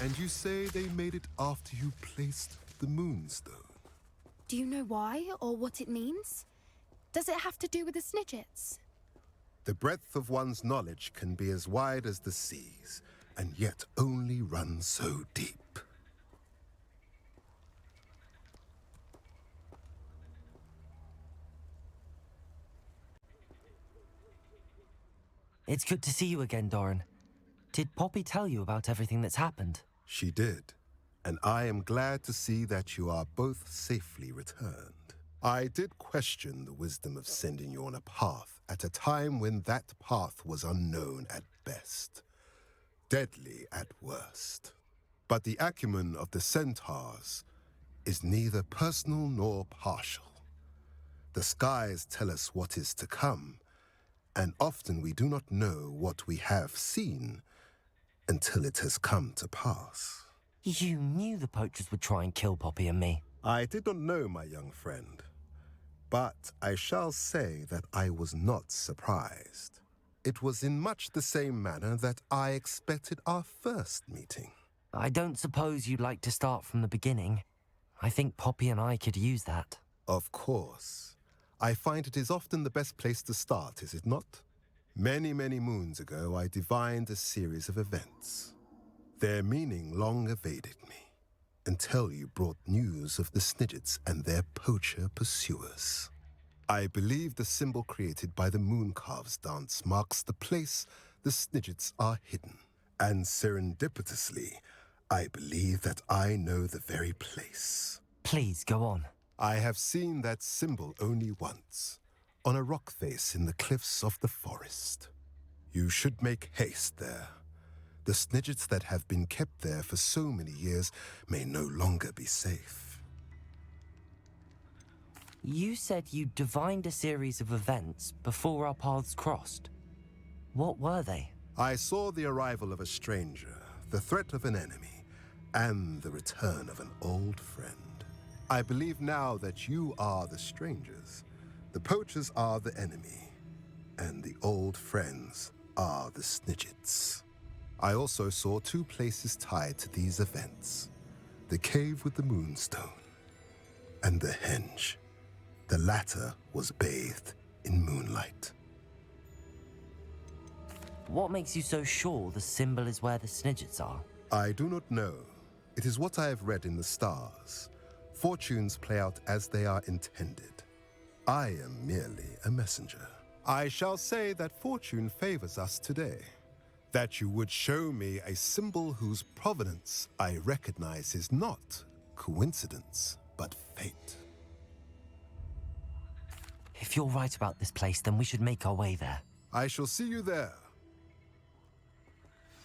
And you say they made it after you placed the moonstone? Do you know why or what it means? Does it have to do with the Snidgets? The breadth of one's knowledge can be as wide as the seas, and yet only run so deep. It's good to see you again, Doran. Did Poppy tell you about everything that's happened? She did, and I am glad to see that you are both safely returned. I did question the wisdom of sending you on a path at a time when that path was unknown at best, deadly at worst. But the acumen of the centaurs is neither personal nor partial. The skies tell us what is to come, and often we do not know what we have seen until it has come to pass. You knew the poachers would try and kill Poppy and me. I did not know, my young friend, but I shall say that I was not surprised. It was in much the same manner that I expected our first meeting. I don't suppose you'd like to start from the beginning. I think Poppy and I could use that. Of course. I find it is often the best place to start, is it not? Many, many moons ago, I divined a series of events. Their meaning long evaded me, until you brought news of the Snidgets and their poacher pursuers. I believe the symbol created by the Mooncalves dance marks the place the Snidgets are hidden. And serendipitously, I believe that I know the very place. Please, go on. I have seen that symbol only once, on a rock face in the cliffs of the forest. You should make haste there. The Snidgets that have been kept there for so many years may no longer be safe. You said you divined a series of events before our paths crossed. What were they? I saw the arrival of a stranger, the threat of an enemy, and the return of an old friend. I believe now that you are the strangers, the poachers are the enemy, and the old friends are the Snidgets. I also saw two places tied to these events: the cave with the moonstone and the henge. The latter was bathed in moonlight. What makes you so sure the symbol is where the Snidgets are? I do not know. It is what I have read in the stars. Fortunes play out as they are intended. I am merely a messenger. I shall say that fortune favors us today. That you would show me a symbol whose provenance I recognize is not coincidence, but fate. If you're right about this place, then we should make our way there. I shall see you there.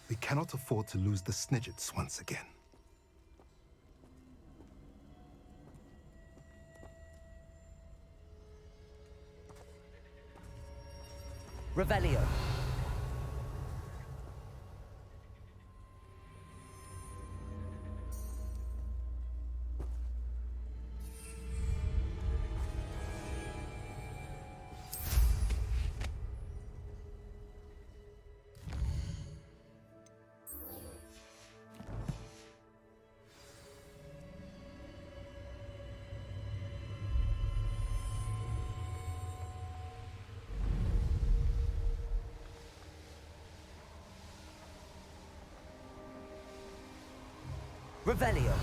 We cannot afford to lose the Snidgets once again. Revelio. Revelio.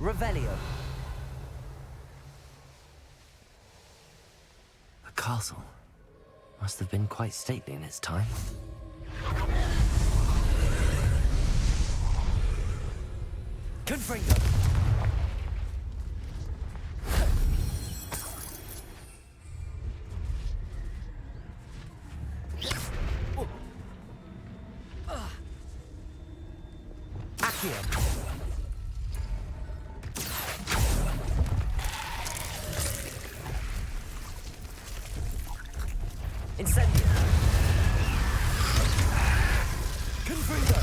Revelio. The castle must have been quite stately in its time. Confringo. Incendio. Confringo.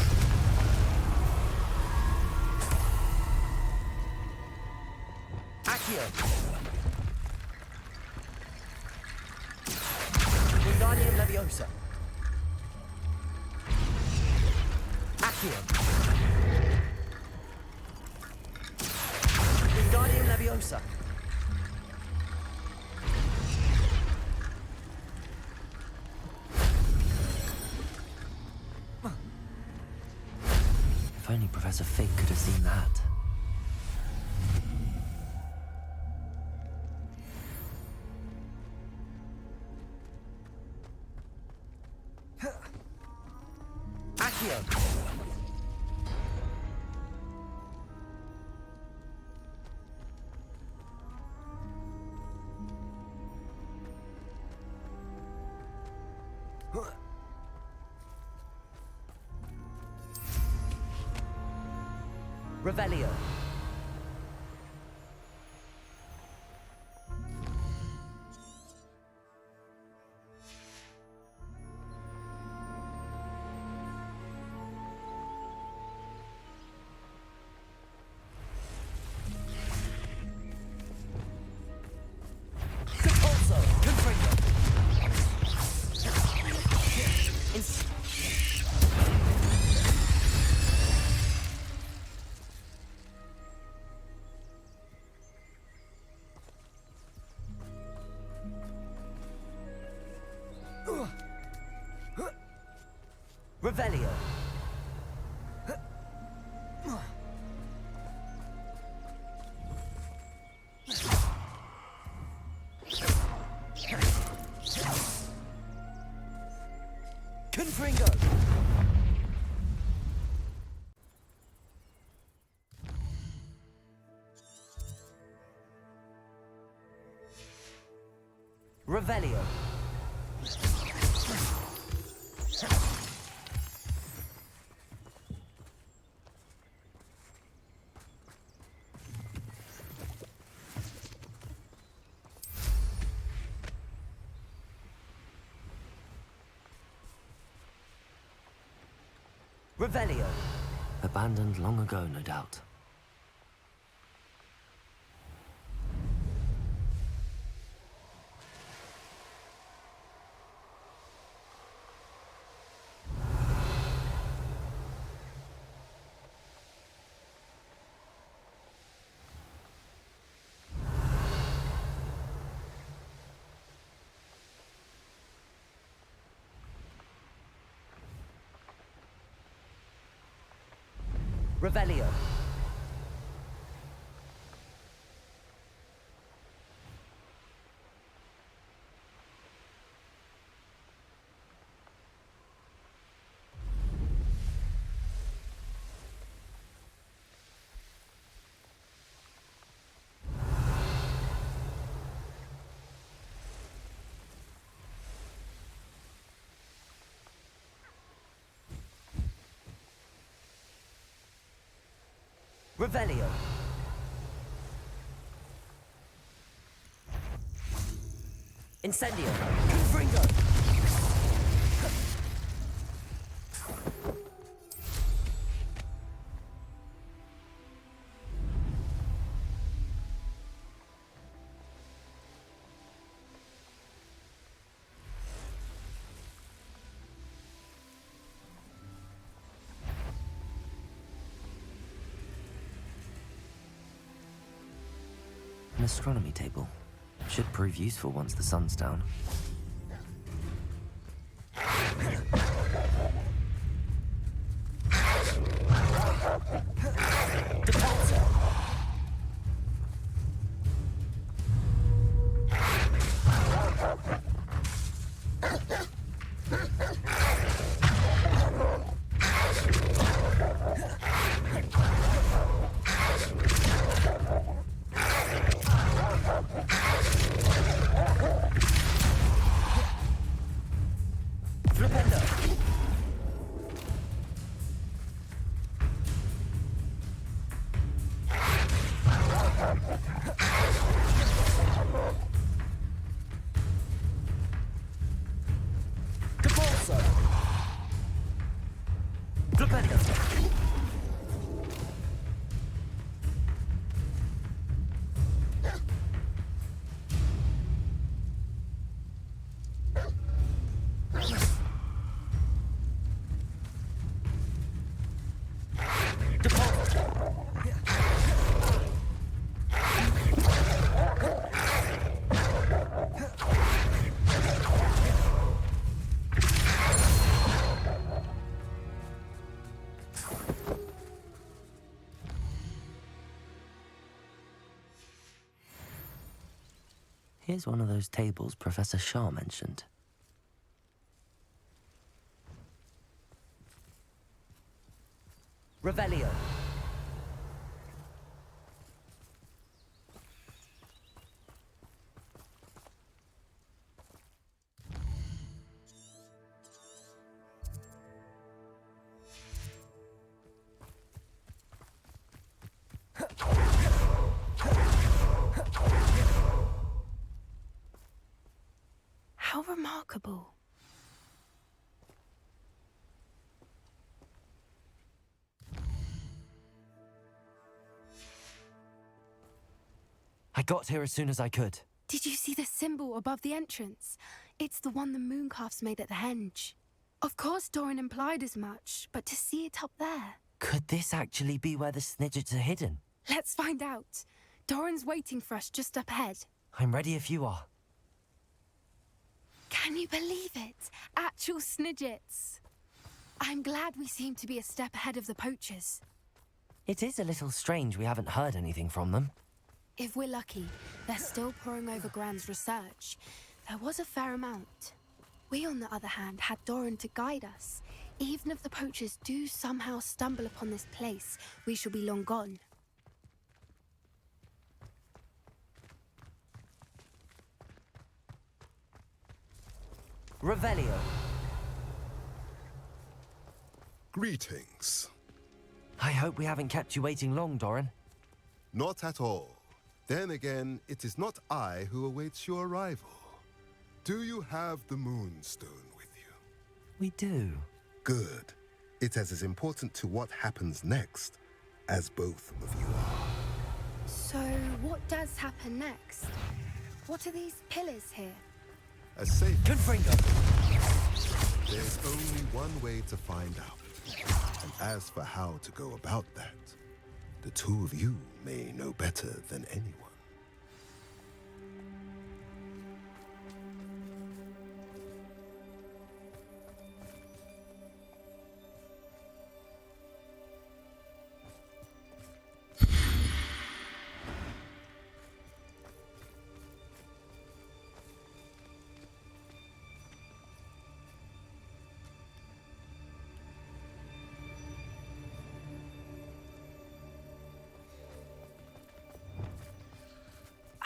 Accio. Wingardium Leviosa. Accio. Wingardium Leviosa. If only Professor Fig could have seen that. Accio. Revelio. Compulso. Confringo. Revelio. Confringo. Revelio. Revelio. Abandoned long ago, no doubt. Revelio. Revelio. Incendio. Confringo. An astronomy table. Should prove useful once the sun's down. Here's one of those tables Professor Shah mentioned. Revelio. How remarkable. I got here as soon as I could. Did you see the symbol above the entrance? It's the one the mooncalfs made at the henge. Of course Doran implied as much, but to see it up there... Could this actually be where the snidgets are hidden? Let's find out. Doran's waiting for us just up ahead. I'm ready if you are. Can you believe it? Actual snidgets. I'm glad we seem to be a step ahead of the poachers. It is a little strange we haven't heard anything from them. If we're lucky, they're still poring over Gran's research. There was a fair amount. We, on the other hand, had Doran to guide us. Even if the poachers do somehow stumble upon this place, we shall be long gone. Revelio. Greetings. I hope we haven't kept you waiting long, Doran. Not at all. Then again, it is not I who awaits your arrival. Do you have the Moonstone with you? We do. Good. It is as important to what happens next as both of you are. So, what does happen next? What are these pillars here? A safe. Confringo. There's only one way to find out. And as for how to go about that, the two of you may know better than anyone.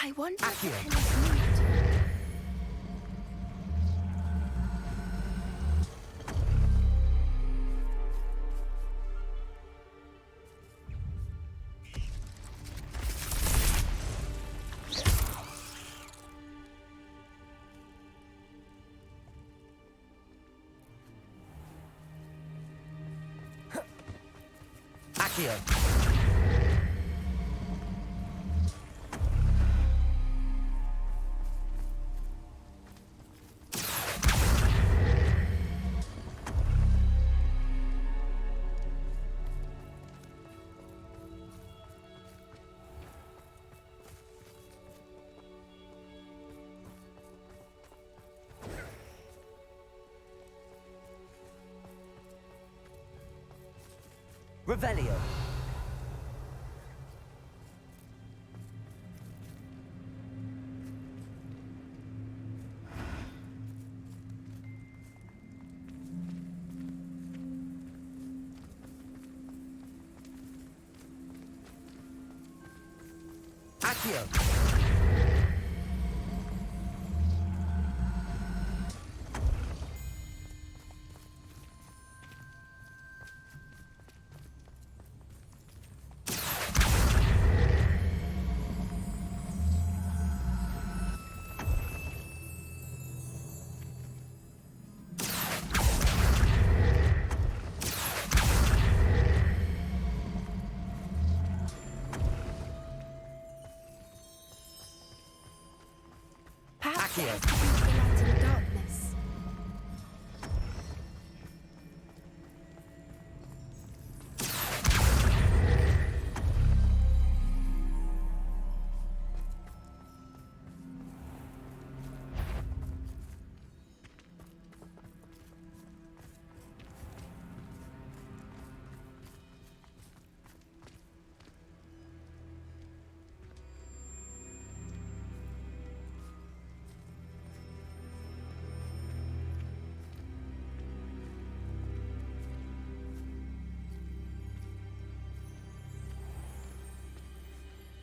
I wonder if Accio. the pillars moved. Accio. Revelio. Accio. Perhaps it Accio. has to do with the light in the darkness.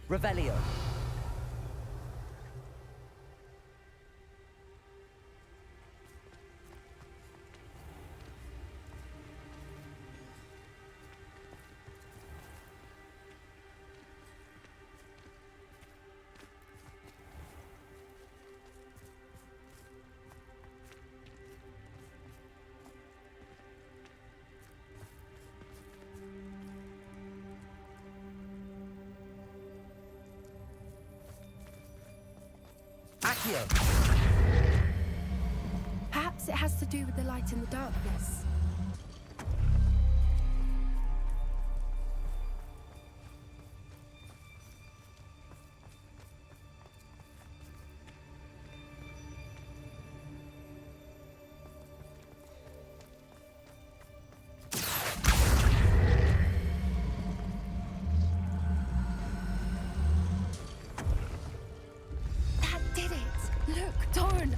Revelio. Accio. Perhaps it has to do with the light in the darkness.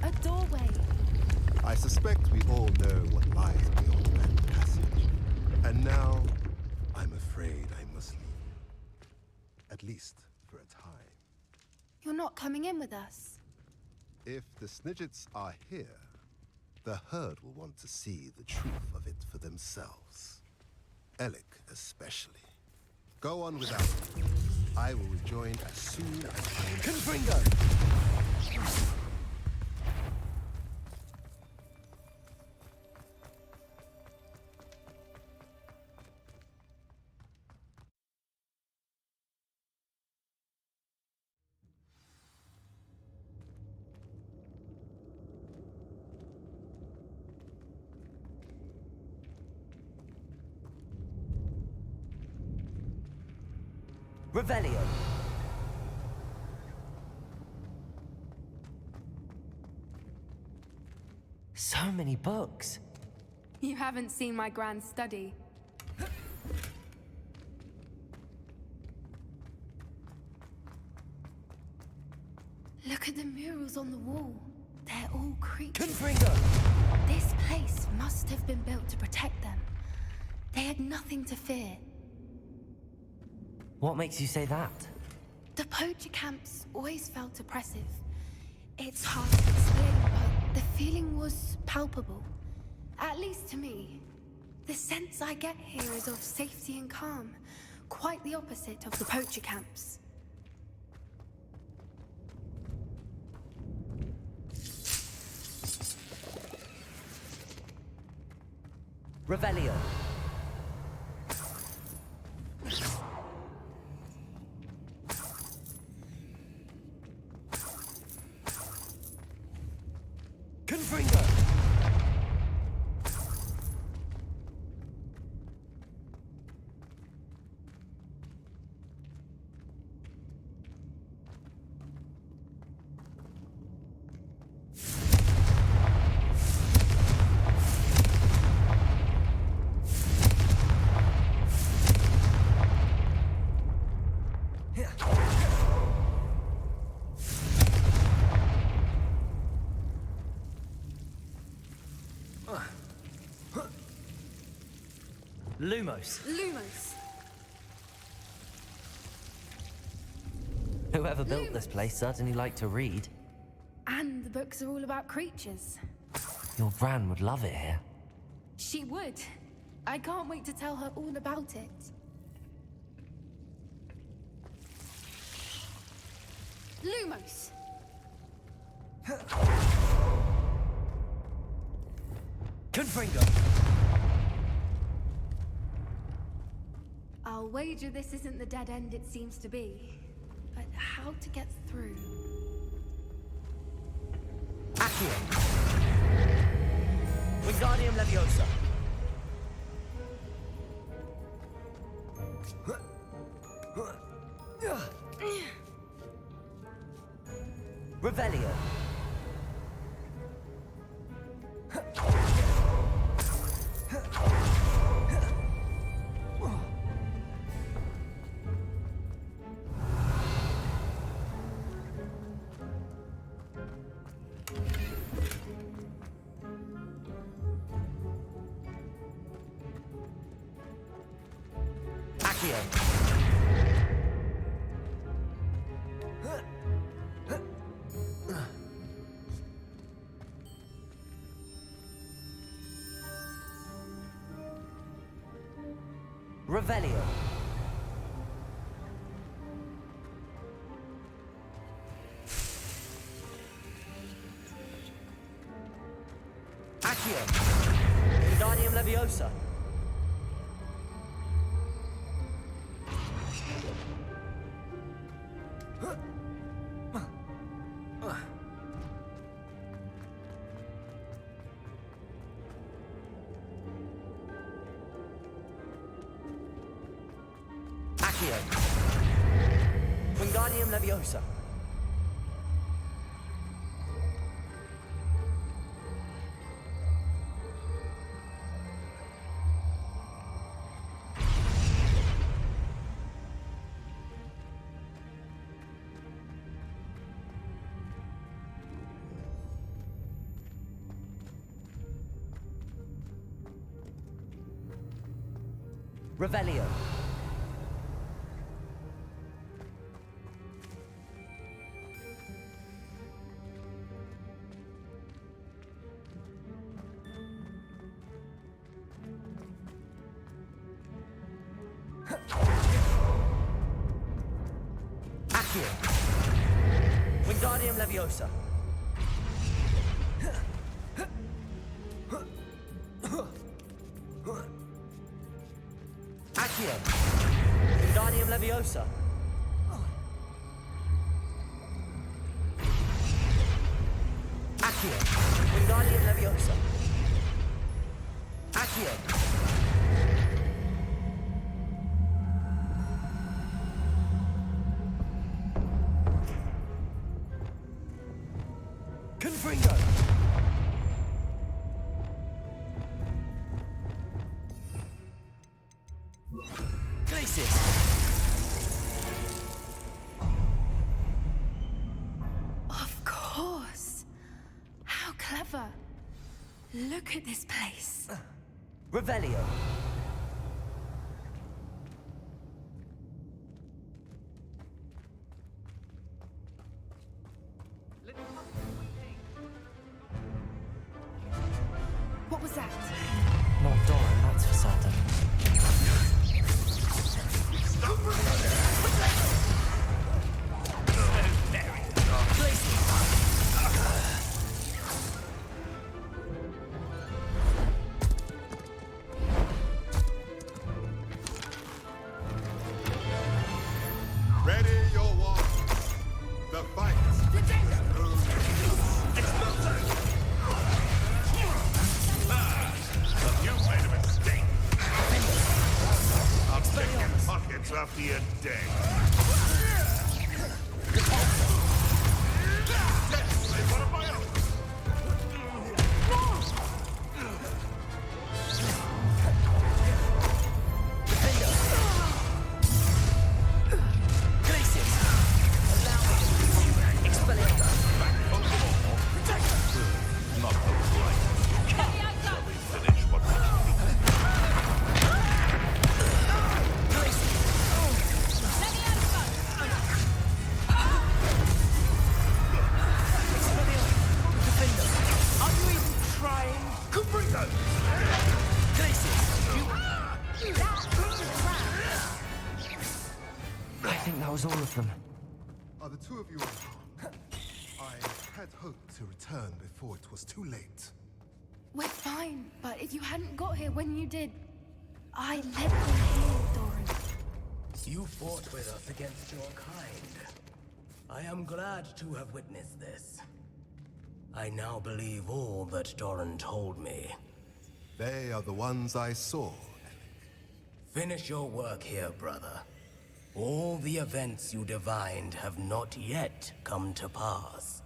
A doorway. I suspect we all know what lies beyond that passage. And now, I'm afraid I must leave you. At least for a time. You're not coming in with us. If the Snidgets are here, the herd will want to see the truth of it for themselves. Alec especially. Go on without me. I will rejoin as soon as I am... Confringo! Revelio. So many books. You haven't seen my grand study. Look at the murals on the wall. They're all creatures. Confringo! This place must have been built to protect them. They had nothing to fear. What makes you say that? The poacher camps always felt oppressive. It's hard to explain, but the feeling was palpable. At least to me. The sense I get here is of safety and calm. Quite the opposite of the poacher camps. Revelio. Confringo. Lumos. Lumos. Whoever built this place certainly liked to read. And the books are all about creatures. Your Gran would love it here. She would. I can't wait to tell her all about it. Lumos! Confringo. I'll wager this isn't the dead end it seems to be. But how to get through? Accio. Wingardium Leviosa. Revelio. Revelio. Accio. Wingardium Leviosa. Accio. Wingardium Leviosa. Revelio. Accio. Wingardium Leviosa. Accio. Wingardium Leviosa. Accio. Wingardium Leviosa. Accio. Confringo. Glacis. Of course. How clever. Look at this place. Revelio. What was that? Not Doran, that's for certain. Ready your wands. The fight. You made a mistake. I'll pick your pockets after you're dead. Yes, one of my own. Not the right. Shall we finish what we Are you even trying? Confringo! I think that was all of them. Are the two of you unharmed? I had hoped to return before it was too late. We're fine, but if you hadn't got here when you did, I let them heal, Doran. You fought with us against your kind. I am glad to have witnessed this. I now believe all that Doran told me. They are the ones I saw. Finish your work here, brother. All the events you divined have not yet come to pass.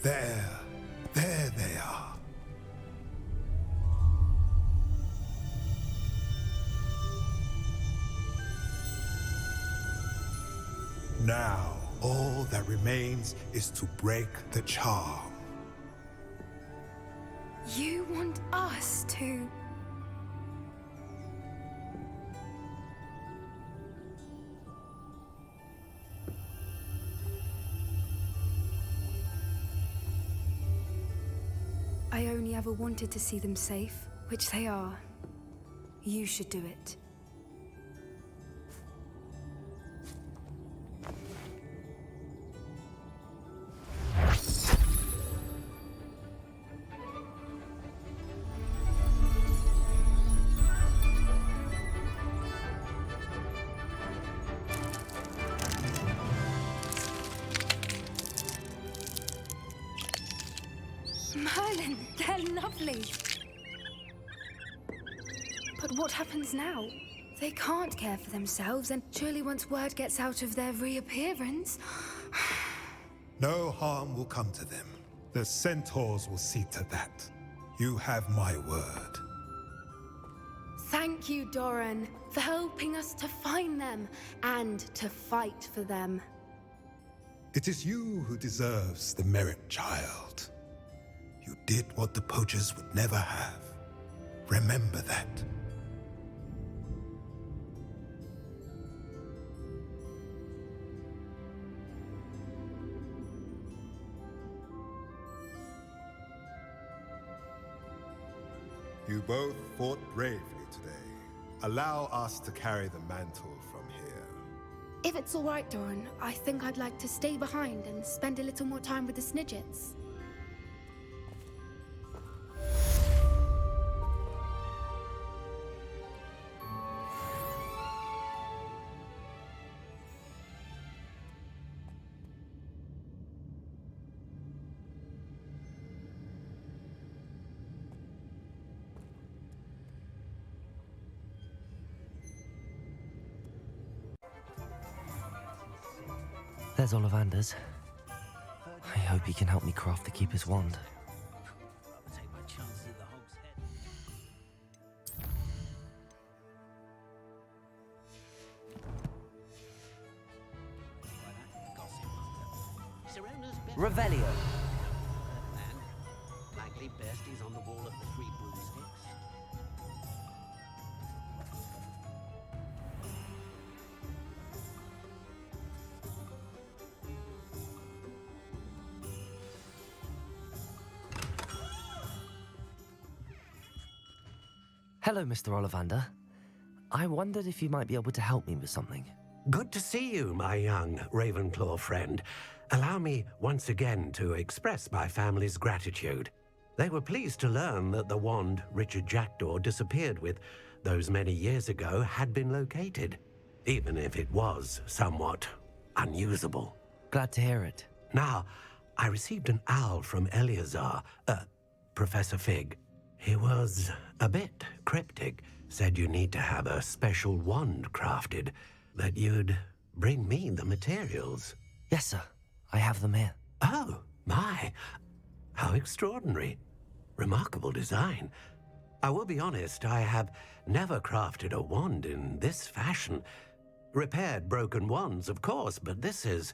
There they are. Now, all that remains is to break the charm. You want us to... I only ever wanted to see them safe, which they are. You should do it. Merlin, they're lovely. But what happens now? They can't care for themselves, and surely once word gets out of their reappearance... No harm will come to them. The centaurs will see to that. You have my word. Thank you, Doran, for helping us to find them and to fight for them. It is you who deserves the merit, child. You did what the poachers would never have. Remember that. You both fought bravely today. Allow us to carry the mantle from here. If it's all right, Doran, I think I'd like to stay behind and spend a little more time with the Snidgets. There's Ollivander's. I hope he can help me craft the Keeper's wand. Revelio. Likely besties on the wall of the Three Broomsticks. Hello, Mr. Ollivander. I wondered if you might be able to help me with something. Good to see you, my young Ravenclaw friend. Allow me once again to express my family's gratitude. They were pleased to learn that the wand Richard Jackdaw disappeared with those many years ago had been located, even if it was somewhat unusable. Glad to hear it. Now, I received an owl from Eleazar, Professor Fig. He was a bit cryptic, said you need to have a special wand crafted, that you'd bring me the materials. Yes, sir. I have them here. Oh, my. How extraordinary. Remarkable design. I will be honest, I have never crafted a wand in this fashion. Repaired broken wands, of course, but this is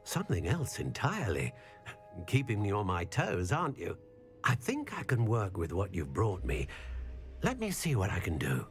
something else entirely. Keeping me on my toes, aren't you? I think I can work with what you've brought me. Let me see what I can do.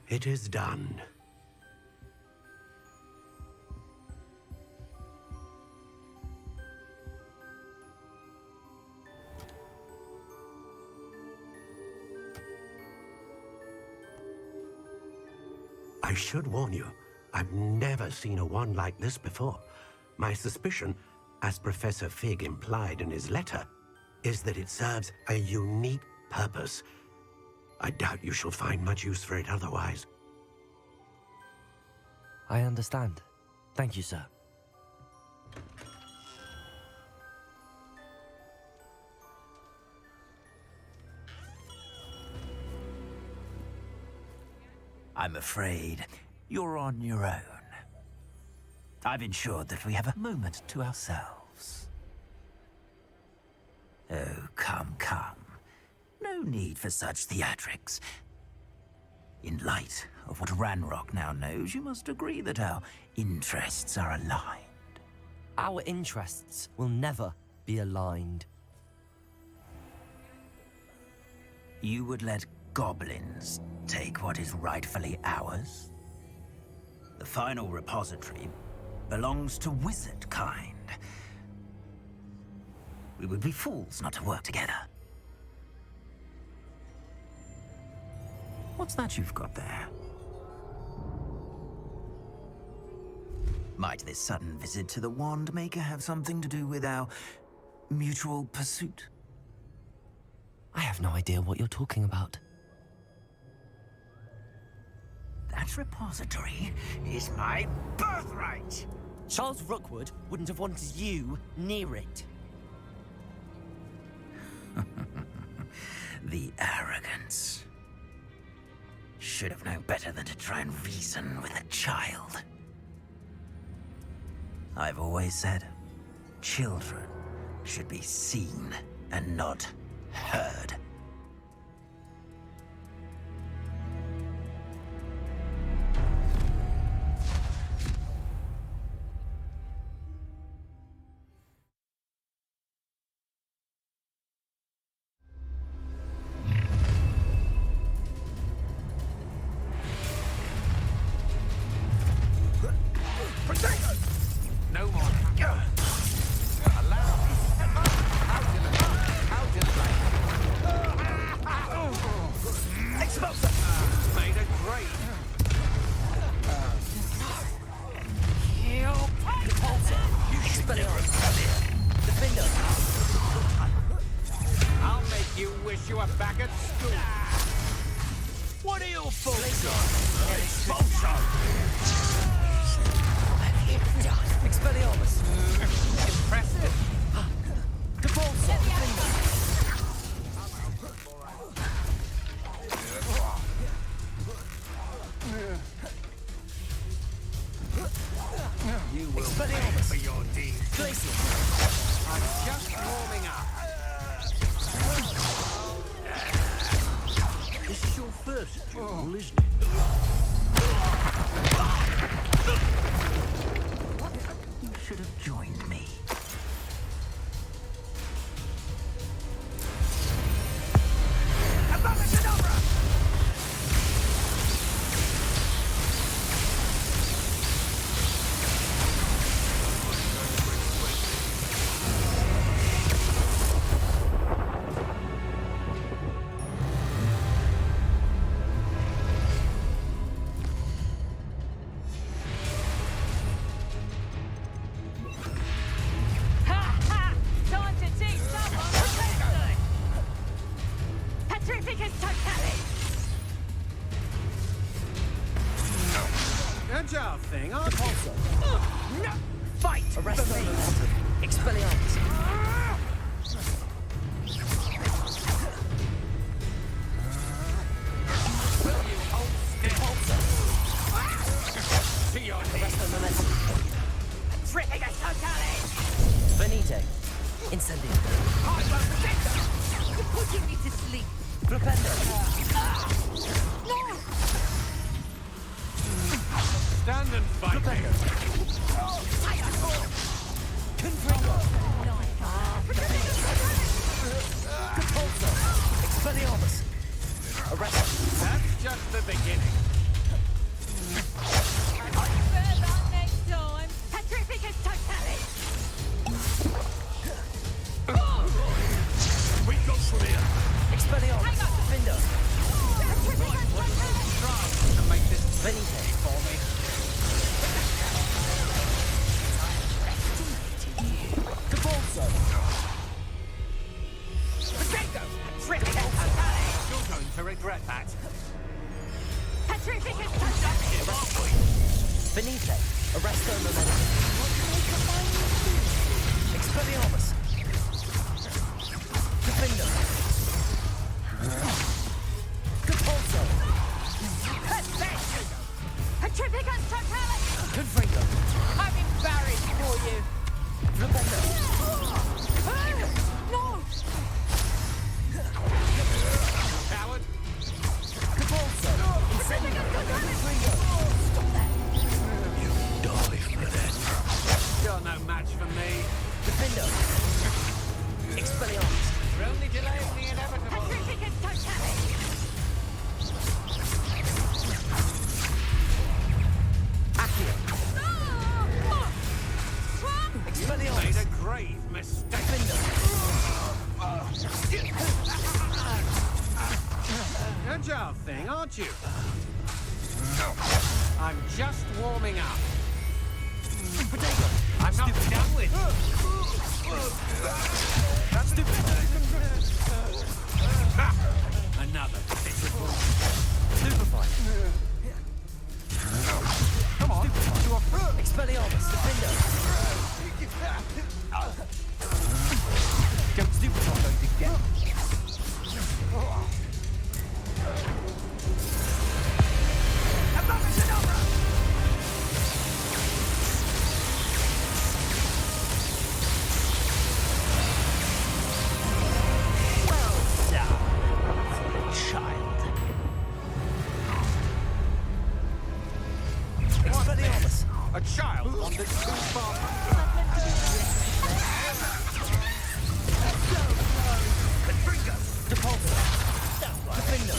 It is done. I should warn you, I've never seen a wand like this before. My suspicion, as Professor Fig implied in his letter, is that it serves a unique purpose. I doubt you shall find much use for it otherwise. I understand. Thank you, sir. I'm afraid you're on your own. I've ensured that we have a moment to ourselves. Oh, come, come. No need for such theatrics. In light of what Ranrock now knows, you must agree that our interests are aligned. Our interests will never be aligned. You would let goblins take what is rightfully ours? The final repository belongs to wizard kind. We would be fools not to work together. What's that you've got there? Might this sudden visit to the Wand Maker have something to do with our mutual pursuit? I have no idea what you're talking about. That repository is my birthright! Charles Rookwood wouldn't have wanted you near it. The arrogance. Should have known better than to try and reason with a child. I've always said, children should be seen and not heard. No more. Allow me. Out in light. Expulsor. Made a grade. I'll make you wish you were back at school. What are your faults on? Expulsor. Expelliarmus! Impressive. Depulso! You will pay for your deeds. Glacial! I'm just warming up. This is your first duel, isn't it? You should have joined me. Agile thing, aren't you? Depulso! No! Fight! Arrest for me! Expelliarmus! Will you hold still? Depulso! To your knees. Arrest momentum! Tripping us totally! Venite! Incendio! You're putting me to sleep! Flipendo! Stand and fight. Confringo! Depulso! Expelliarmus! Arrest! That's just the beginning. We go from here. Expelliarmus! Defendo! Try to make this Venite! Coward! Die for that. You're no match for me. Defender! Expelliarmus! You're only delaying the inevitable. Accio! Made Expelliarmus! a grave mistake. Agile thing, aren't you? I'm just warming up. I'm not done with you. Ha! Another pitiful. Stupefy! Come on, you are Expelliarmus! Defender! Don't stupefy those again! Expelliarmus! a child wandered too far. Defender!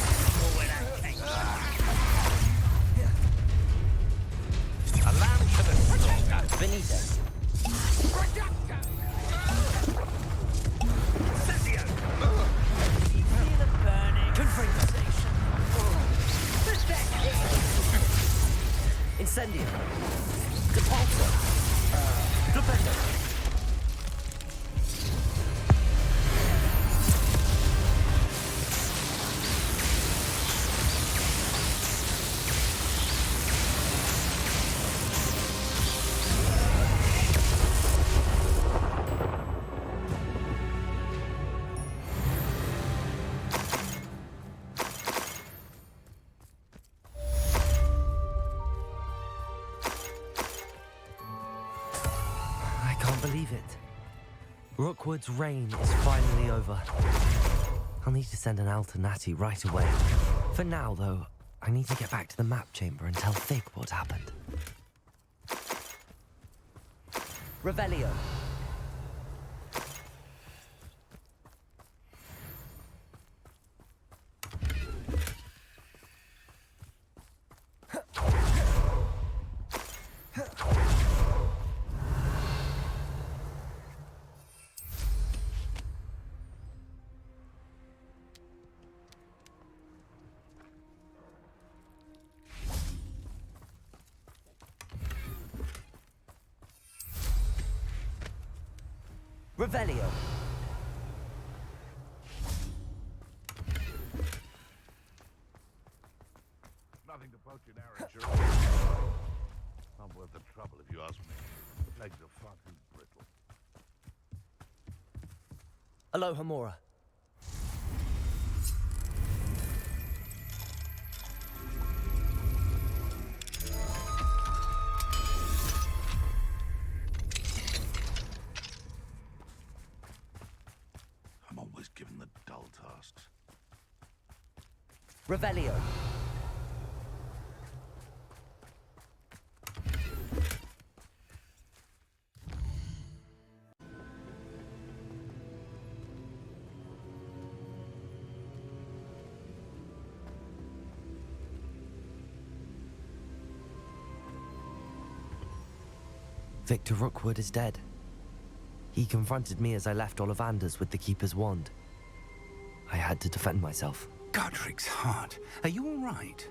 A lamb to the slaughter. Benito! Confringo! Incendio! Depulso! Defender! I can't believe it. Rookwood's reign is finally over. I'll need to send an Alternati right away. For now, though, I need to get back to the map chamber and tell Fig what happened. Revelio. Revelio. Nothing to poach an Arranger. Not worth the trouble if you ask me. The legs are far too brittle. Aloha Mora. I'm always given the dull tasks. Revelio. Victor Rookwood is dead. He confronted me as I left Ollivander's with the Keeper's wand. I had to defend myself. Godric's heart, are you all right?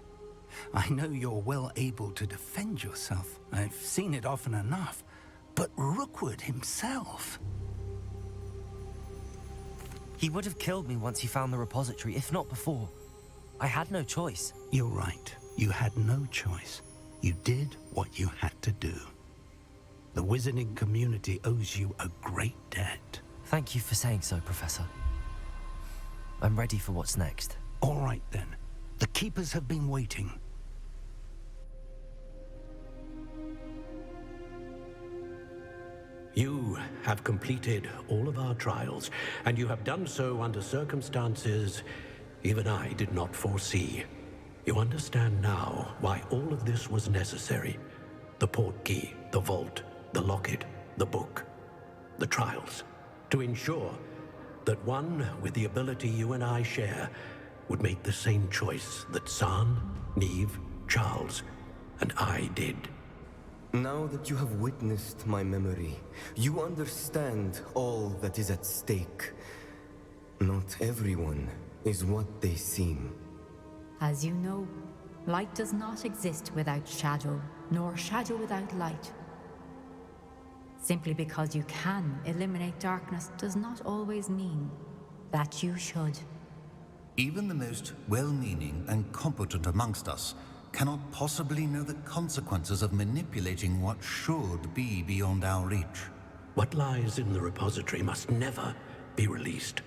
I know you're well able to defend yourself. I've seen it often enough. But Rookwood himself... He would have killed me once he found the repository, if not before. I had no choice. You're right. You had no choice. You did what you had to do. The wizarding community owes you a great debt. Thank you for saying so, Professor. I'm ready for what's next. All right, then. The Keepers have been waiting. You have completed all of our trials, and you have done so under circumstances even I did not foresee. You understand now why all of this was necessary. The portkey, the vault, the locket, the book, the trials. To ensure that one with the ability you and I share would make the same choice that San, Neve, Charles, and I did. Now that you have witnessed my memory, you understand all that is at stake. Not everyone is what they seem. As you know, light does not exist without shadow, nor shadow without light. Simply because you can eliminate darkness does not always mean that you should. Even the most well-meaning and competent amongst us cannot possibly know the consequences of manipulating what should be beyond our reach. What lies in the repository must never be released.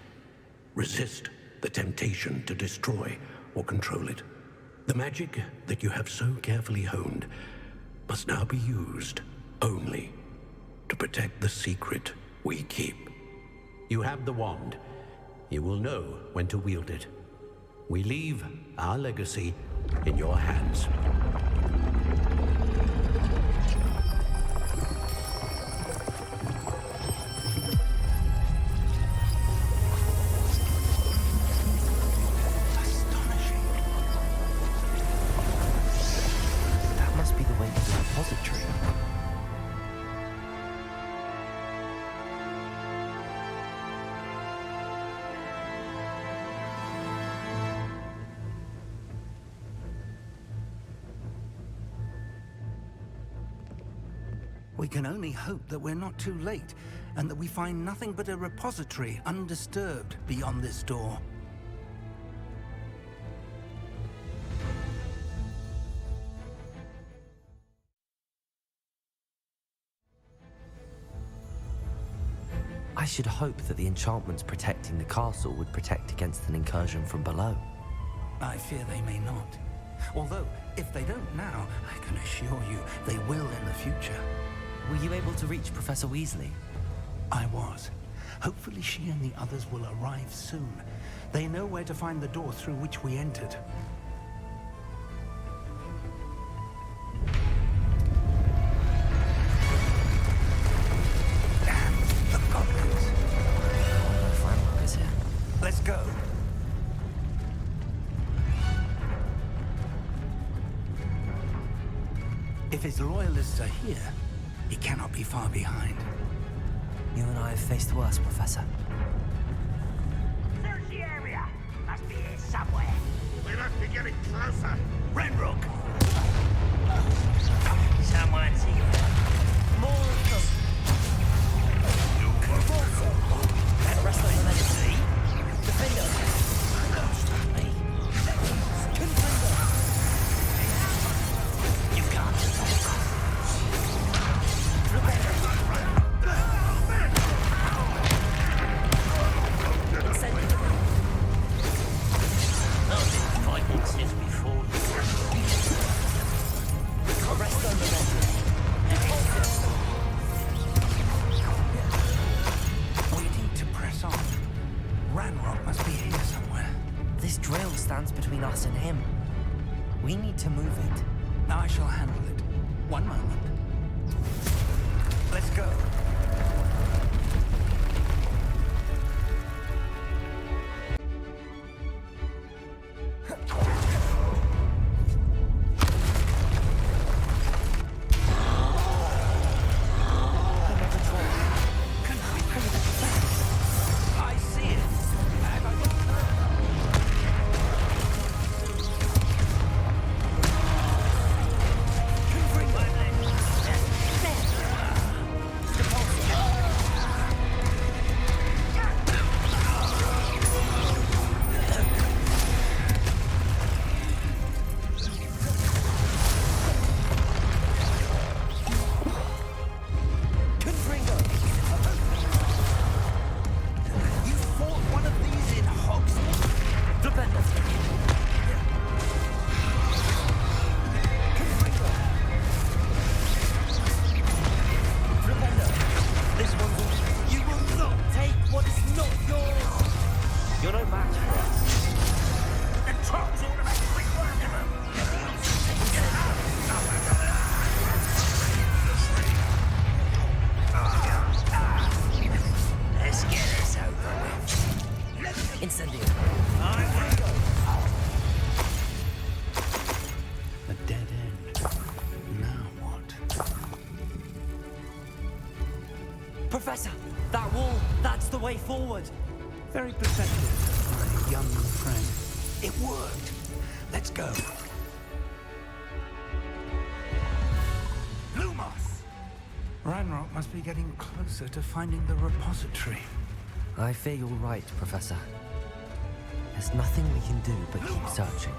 Resist the temptation to destroy or control it. The magic that you have so carefully honed must now be used only to protect the secret we keep. You have the wand. You will know when to wield it. We leave our legacy in your hands. That must be the way to the repository. We can only hope that we're not too late, and that we find nothing but a repository undisturbed beyond this door. I should hope that the enchantments protecting the castle would protect against an incursion from below. I fear they may not. Although, if they don't now, I can assure you they will in the future. Were you able to reach Professor Weasley? I was. Hopefully she and the others will arrive soon. They know where to find the door through which we entered. Damn, the goblins. I wonder if Ranrock is here. Let's go. If his loyalists are here, he cannot be far behind. You and I have faced worse, Professor. Search the area. Must be here somewhere. We must be getting closer. Renrook! Someone's here. More of them. That rustling in the sea. Defender. Don't stop me. Contender. You can't stop us. We need to press on. Ranrock must be here somewhere. This drill stands between us and him. We need to move it. I shall handle it. One moment. Let's go. I see it. Have I got Bring my leg. There. Professor, that wall, that's the way forward. Very perceptive, my young friend. It worked. Let's go. Lumos! Ranrock must be getting closer to finding the repository. I fear you're right, Professor. There's nothing we can do but keep searching.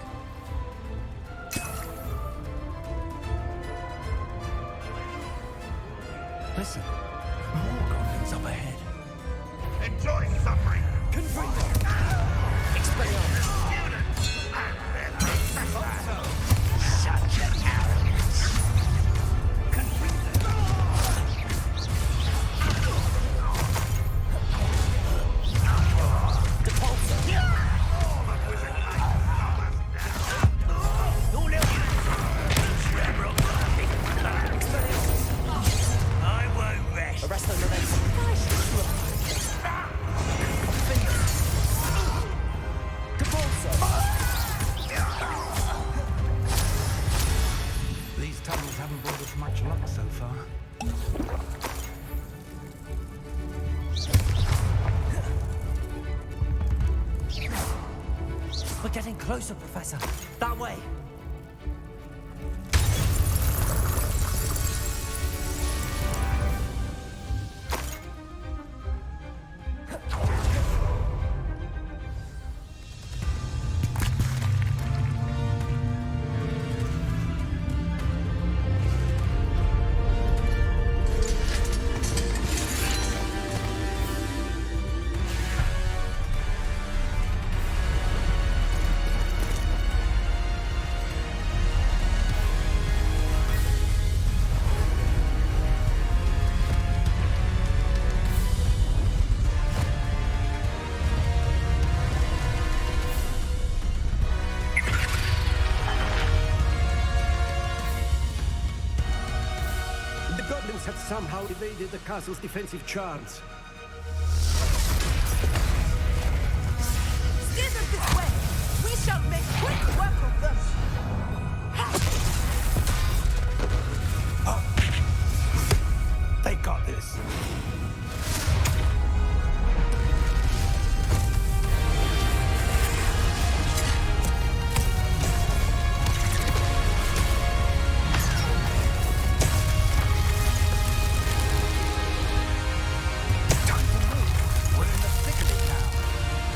Listen, more goblins up ahead. Enjoy suffering! Confringo! Expelliarmus! Such an arrogance! I won't rest. Arrest them, momentum. These tunnels haven't brought us much luck so far. We're getting closer, Professor. That way. The goblins have somehow evaded the castle's defensive charms. Steer them this way! We shall make quick work of them! They got this.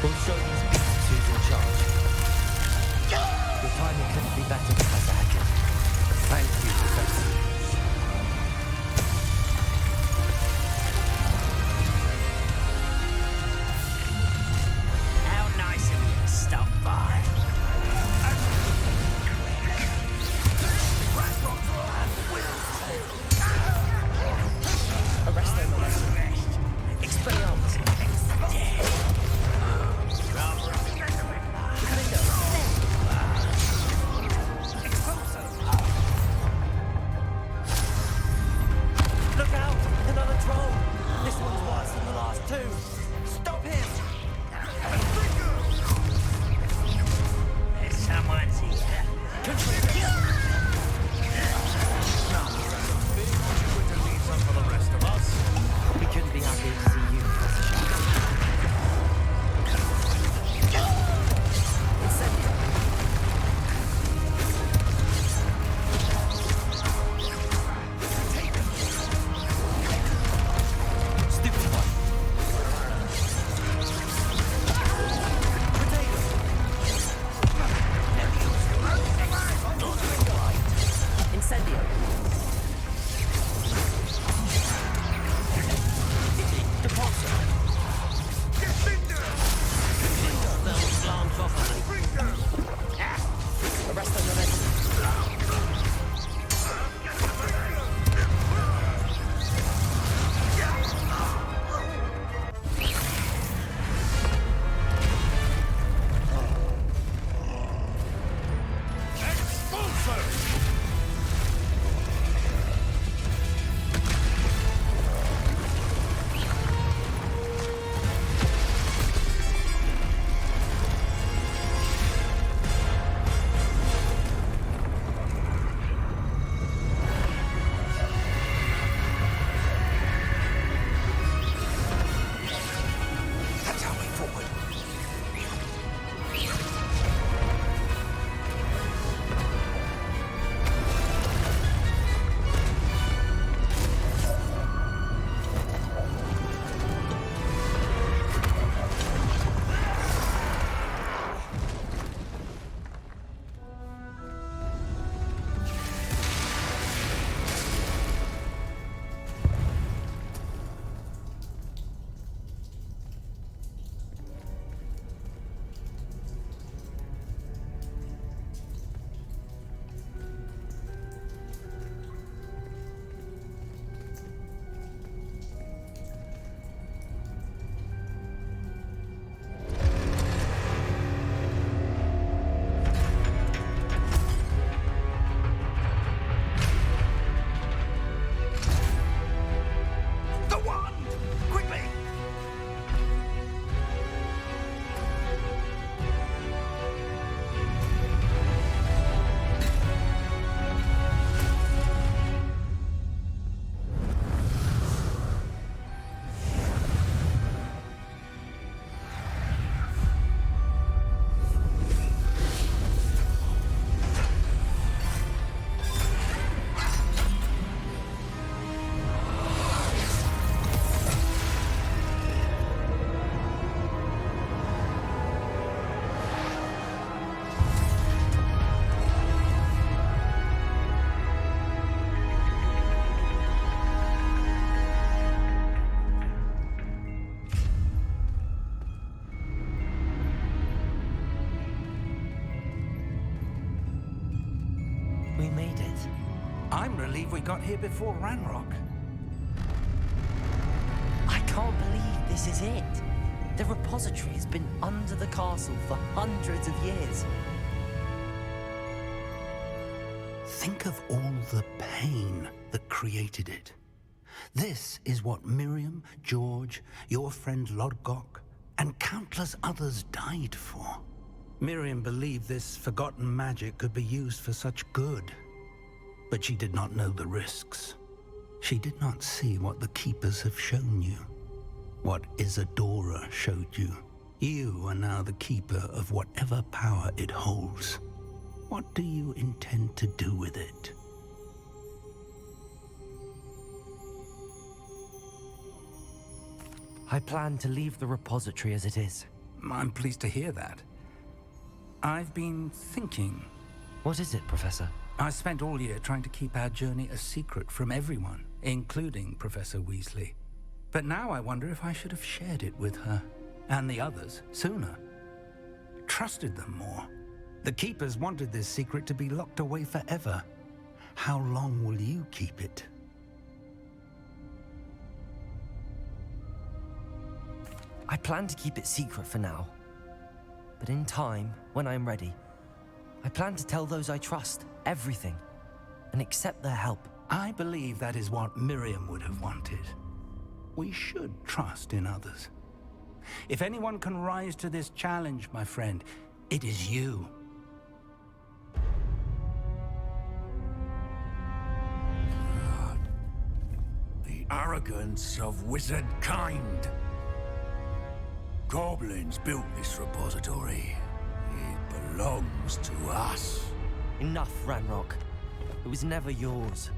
We'll show these beasts who's in charge. Your timing couldn't be better, Professor Hackett. Thank you, Professor. believe we got here before Ranrock. I can't believe this is it. The repository has been under the castle for hundreds of years. Think of all the pain that created it. This is what Miriam, George, your friend Lodgok, and countless others died for. Miriam believed this forgotten magic could be used for such good, but she did not know the risks. She did not see what the Keepers have shown you, what Isadora showed you. You are now the Keeper of whatever power it holds. What do you intend to do with it? I plan to leave the repository as it is. I'm pleased to hear that. I've been thinking. What is it, Professor? I spent all year trying to keep our journey a secret from everyone, including Professor Weasley. But now I wonder if I should have shared it with her, and the others, sooner. Trusted them more. The Keepers wanted this secret to be locked away forever. How long will you keep it? I plan to keep it secret for now. But in time, when I'm ready, I plan to tell those I trust everything and accept their help. I believe that is what Miriam would have wanted. We should trust in others. If anyone can rise to this challenge, my friend, it is you. The arrogance of wizard kind. Goblins built this repository. It belongs to us. Enough, Ranrock. It was never yours.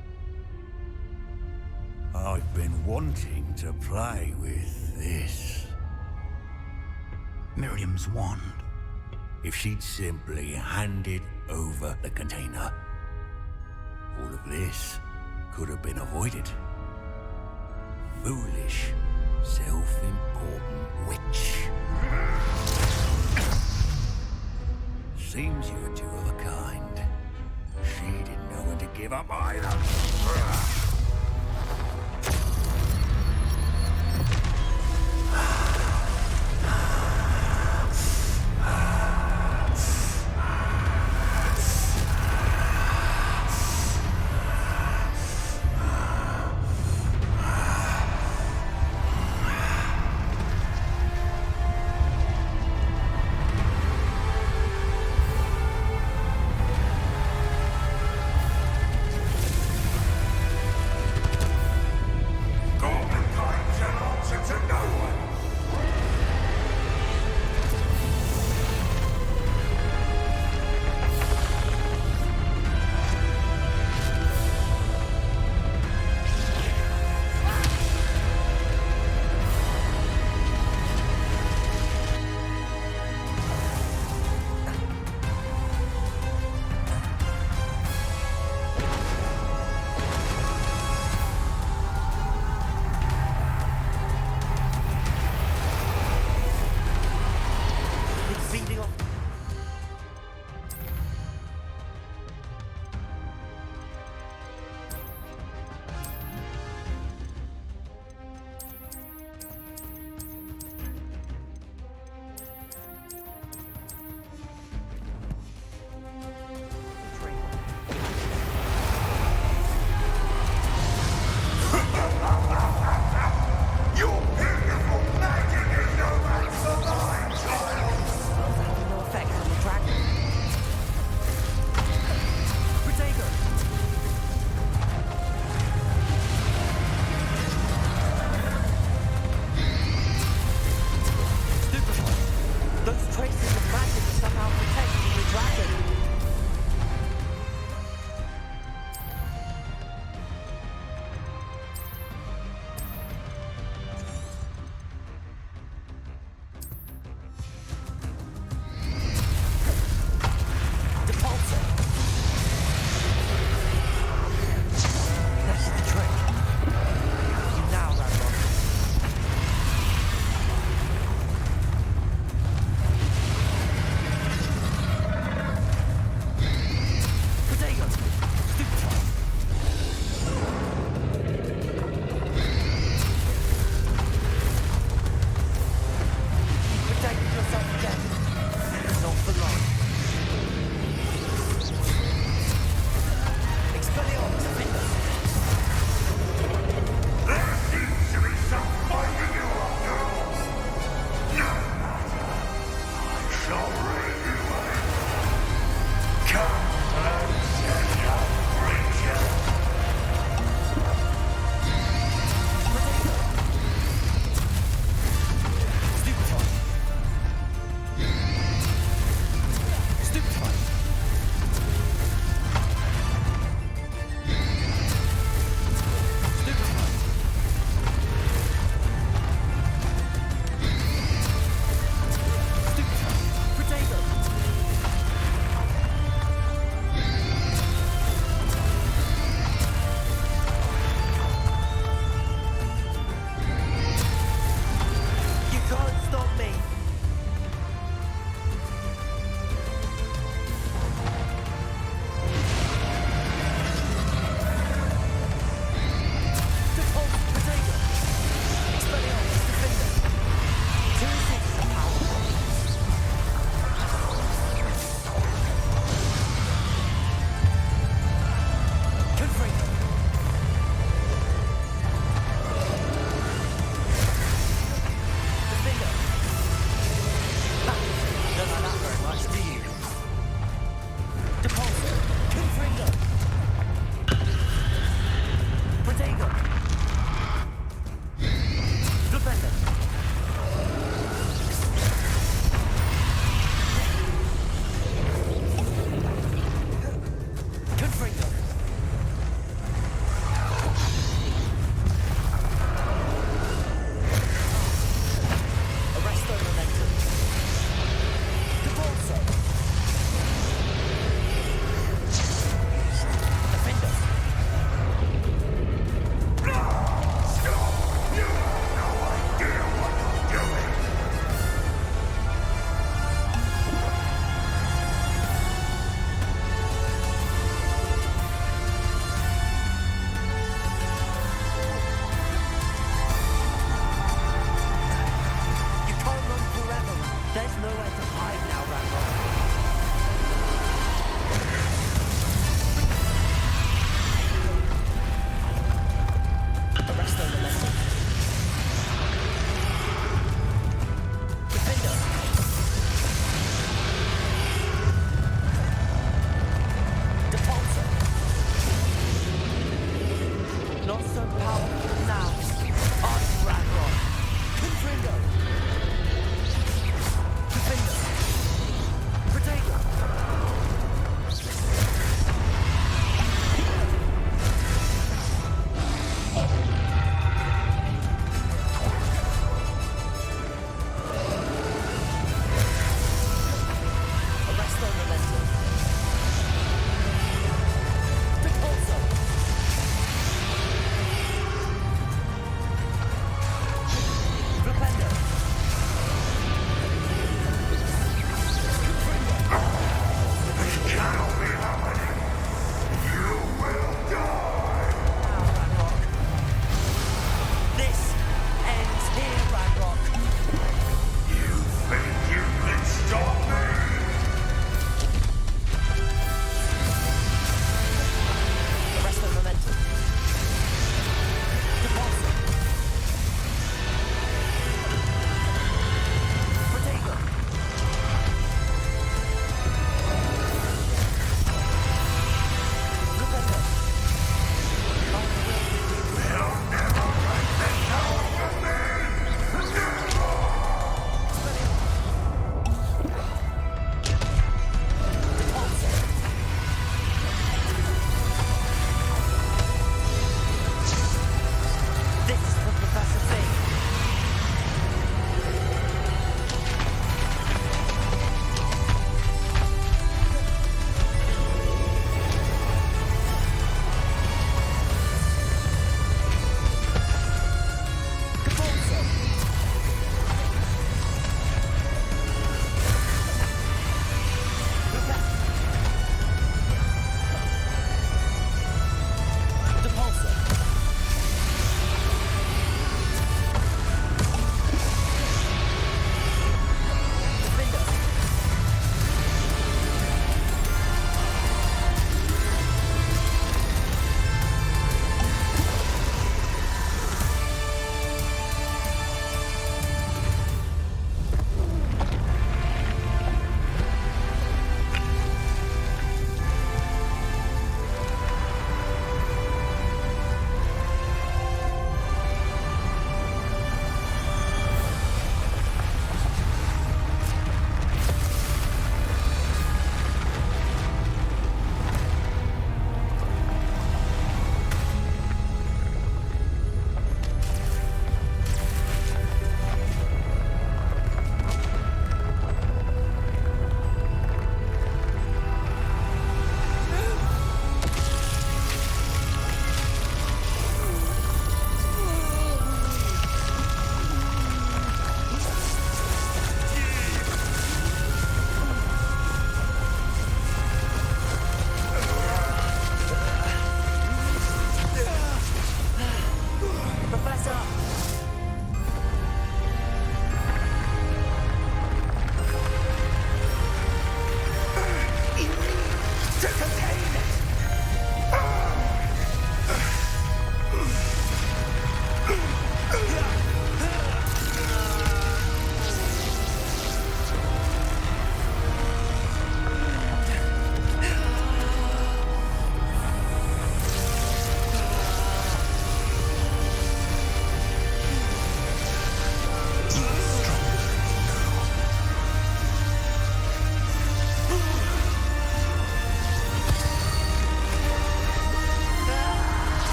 I've been wanting to play with this. Miriam's wand. If she'd simply handed over the container, all of this could have been avoided. Foolish, self-important witch. Seems you were two of a kind. She didn't know when to give up either.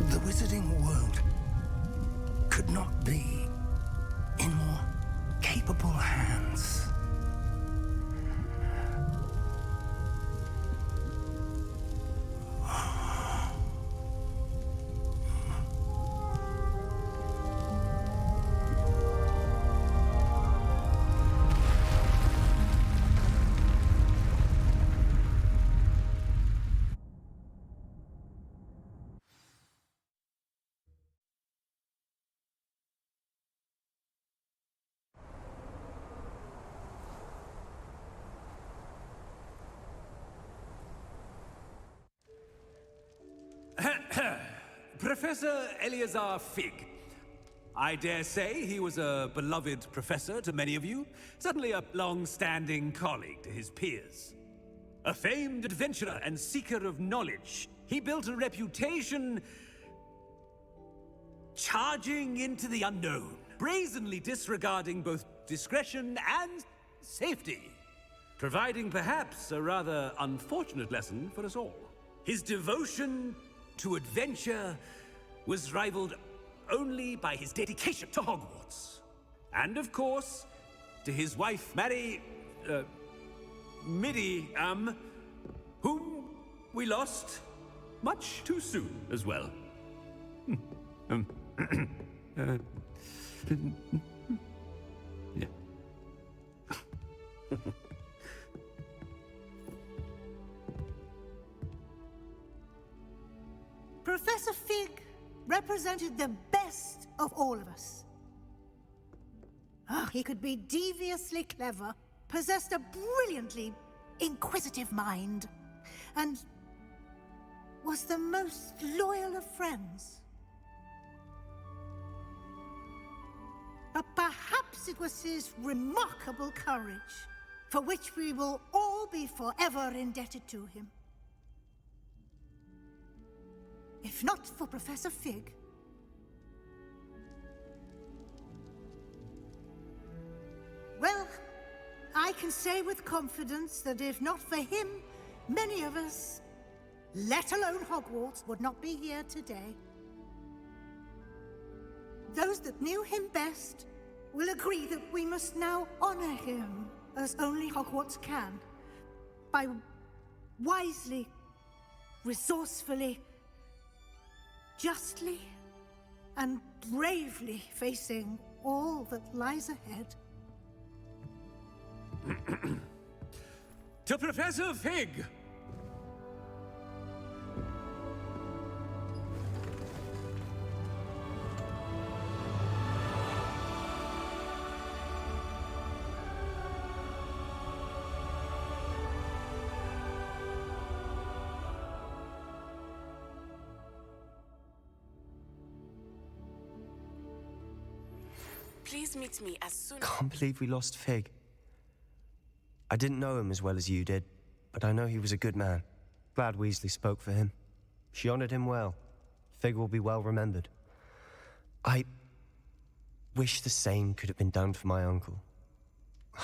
The wizarding world could not be in more capable hands. Professor Eleazar Fig. I dare say he was a beloved professor to many of you, certainly a long-standing colleague to his peers. A famed adventurer and seeker of knowledge, he built a reputation charging into the unknown, brazenly disregarding both discretion and safety, providing perhaps a rather unfortunate lesson for us all. His devotion to adventure was rivaled only by his dedication to Hogwarts. And of course, to his wife, Midi, whom we lost much too soon as well. Yeah. Professor Fig represented the best of all of us. He could be deviously clever, possessed a brilliantly inquisitive mind, and was the most loyal of friends. But perhaps it was his remarkable courage, for which we will all be forever indebted to him. If not for Professor Fig, well, I can say with confidence that if not for him, many of us, let alone Hogwarts, would not be here today. Those that knew him best will agree that we must now honor him as only Hogwarts can, by wisely, resourcefully, justly and bravely facing all that lies ahead. To Professor Fig! Please meet me as soon. Can't believe we lost Fig. I didn't know him as well as you did, but I know he was a good man. Glad Weasley spoke for him. She honored him well. Fig will be well remembered. I wish the same could have been done for my uncle.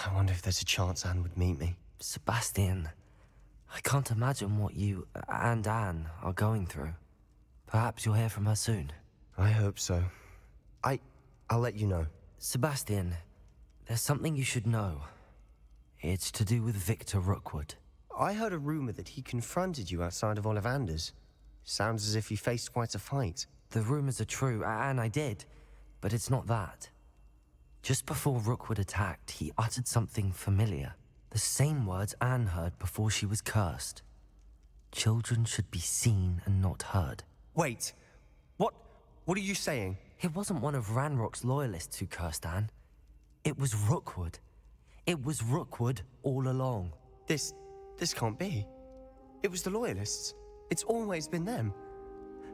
I wonder if there's a chance Anne would meet me. Sebastian, I can't imagine what you and Anne are going through. Perhaps you'll hear from her soon. I hope so. I'll let you know. Sebastian, there's something you should know. It's to do with Victor Rookwood. I heard a rumor that he confronted you outside of Ollivander's. Sounds as if he faced quite a fight. The rumors are true, and I did, but it's not that. Just before Rookwood attacked, he uttered something familiar. The same words Anne heard before she was cursed. Children should be seen and not heard. Wait, what are you saying? It wasn't one of Ranrock's loyalists who cursed Anne. It was Rookwood. It was Rookwood all along. This can't be. It was the Loyalists. It's always been them.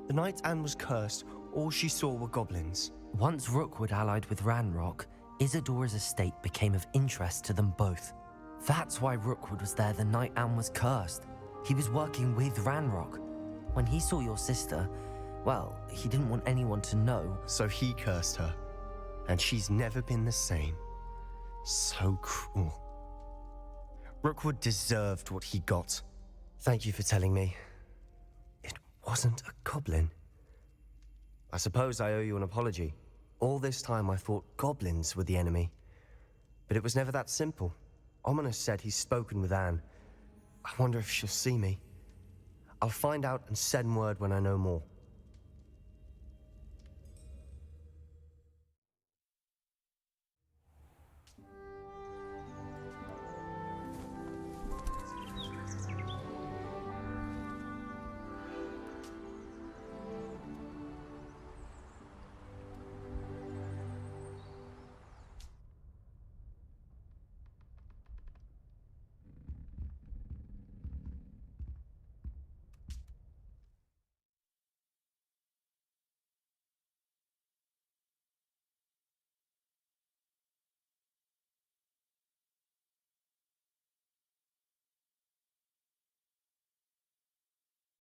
The night Anne was cursed, all she saw were goblins. Once Rookwood allied with Ranrock, Isadora's estate became of interest to them both. That's why Rookwood was there the night Anne was cursed. He was working with Ranrock. When he saw your sister, well, he didn't want anyone to know. So he cursed her. And she's never been the same. So cruel. Rookwood deserved what he got. Thank you for telling me. It wasn't a goblin. I suppose I owe you an apology. All this time I thought goblins were the enemy. But it was never that simple. Ominous said he's spoken with Anne. I wonder if she'll see me. I'll find out and send word when I know more.